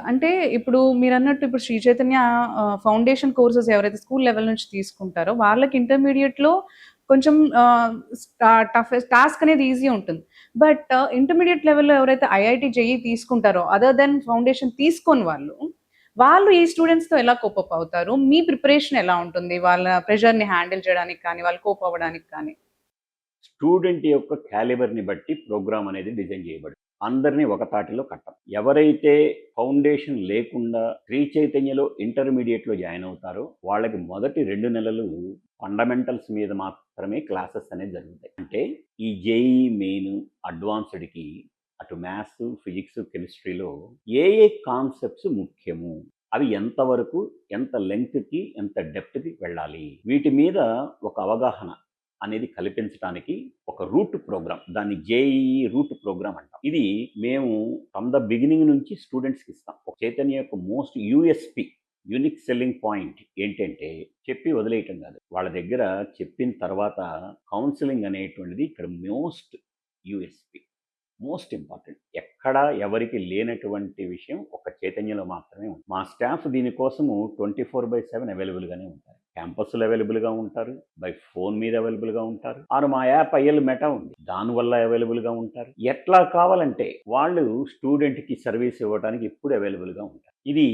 అంటే ఇప్పుడు మీరన్నట్టు ఇప్పుడు శ్రీ చైతన్య ఫౌండేషన్ కోర్సెస్ ఎవరైతే స్కూల్ లెవెల్ నుంచి తీసుకుంటారో వాళ్ళకి ఇంటర్మీడియట్‌లో కొంచెం టఫ్ టాస్క్ అనేది ఈజీ ఉంటుంది. బట్ ఇంటర్మీడియేట్ లెవెల్‌లో ఎవరైతే ఐఐటీ, జేఈఈ తీసుకుంటారో అదర్ దెన్ ఫౌండేషన్ తీసుకోని వాళ్ళు ఈ స్టూడెంట్స్‌తో ఎలా కోప్ అప్ అవుతారు? మీ ప్రిపరేషన్ ఎలా ఉంటుంది? వాళ్ళ ప్రెషర్‌ని హ్యాండిల్ చేయడానికి కానీ, వాళ్ళు కోప్ అవ్వడానికి కానీ? స్టూడెంట్ యొక్క క్యాలిబర్‌ని బట్టి ప్రోగ్రామ్ అనేది డిజైన్ చేయబడింది. అందరిని ఒక తాటిలో కట్టం. ఎవరైతే ఫౌండేషన్ లేకుండా శ్రీ చైతన్యలో ఇంటర్మీడియేట్‌లో జాయిన్ అవుతారో వాళ్ళకి మొదటి 2 నెలలు ఫండమెంటల్స్ మీద మాత్రమే క్లాసెస్ అనేవి జరుగుతాయి. అంటే ఈ జేఈఈ మెయిన్, అడ్వాన్స్డ్‌కి అటు మ్యాథ్స్, ఫిజిక్స్, కెమిస్ట్రీలో ఏ కాన్సెప్ట్స్ ముఖ్యము, అవి ఎంతవరకు, ఎంత లెంగ్త్‌కి, ఎంత డెప్త్‌కి వెళ్ళాలి, వీటి మీద ఒక అవగాహన అనేది కల్పించడానికి ఒక రూట్ ప్రోగ్రామ్, దాన్ని జేఈఈ రూట్ ప్రోగ్రామ్ అంటాం. ఇది మేము ఫ్రమ్ ద బిగినింగ్ నుంచి స్టూడెంట్స్కి ఇస్తాం. ఒక చైతన్య యొక్క most USP, unique selling point ఏంటంటే చెప్పి వదిలేయటం కాదు. వాళ్ళ దగ్గర చెప్పిన తర్వాత కౌన్సిలింగ్ అనేటువంటిది ఇక్కడ మోస్ట్ యూఎస్పి, మోస్ట్ ఇంపార్టెంట్. ఎక్కడ ఎవరికి లేనటువంటి విషయం ఒక చైతన్యలో మాత్రమే ఉంది. మా స్టాఫ్ దీనికోసము 24/7 అవైలబుల్గానే ఉంటారు. క్యాంపస్లో అవైలబుల్గా ఉంటారు, బై ఫోన్ మీద అవైలబుల్గా ఉంటారు, ఆరు మా యాప్ ఐఎల్ మెటా ఉంది, దానివల్ల అవైలబుల్గా ఉంటారు. ఎట్లా కావాలంటే వాళ్ళు స్టూడెంట్కి సర్వీస్ ఇవ్వడానికి ఇప్పుడు అవైలబుల్గా ఉంటారు. ఇది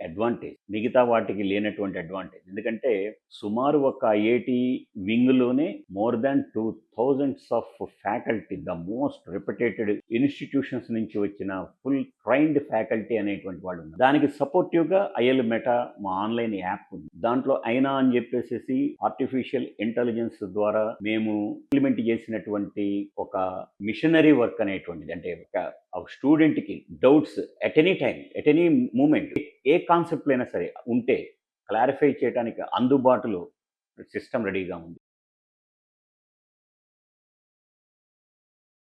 అడ్వాంటేజ్, మిగతా వాటికి లేనటువంటి అడ్వాంటేజ్. ఎందుకంటే సుమారు ఒక ఐఐటి వింగ్లోనే more than 2000 of faculty, the most reputed institutions నుంచి వచ్చిన ఫుల్ ట్రైన్డ్ ఫ్యాకల్టీ అనేటువంటి వాళ్ళు ఉన్నారు. దానికి సపోర్టివ్గా ఐఎల్ మెటా మా ఆన్లైన్ యాప్ ఉంది. దాంట్లో అయినా అని చెప్పేసి ఆర్టిఫిషియల్ ఇంటెలిజెన్స్ ద్వారా మేము ఇంప్లిమెంట్ చేసినటువంటి ఒక మిషనరీ వర్క్ అనేటువంటిది. అంటే ఒక స్టూడెంట్కి doubts at any time, at any moment, ఏ కాన్సెప్ట్ అయినా సరే ఉంటే క్లారిఫై చేయడానికి అందుబాటులో సిస్టమ్ రెడీగా ఉంది.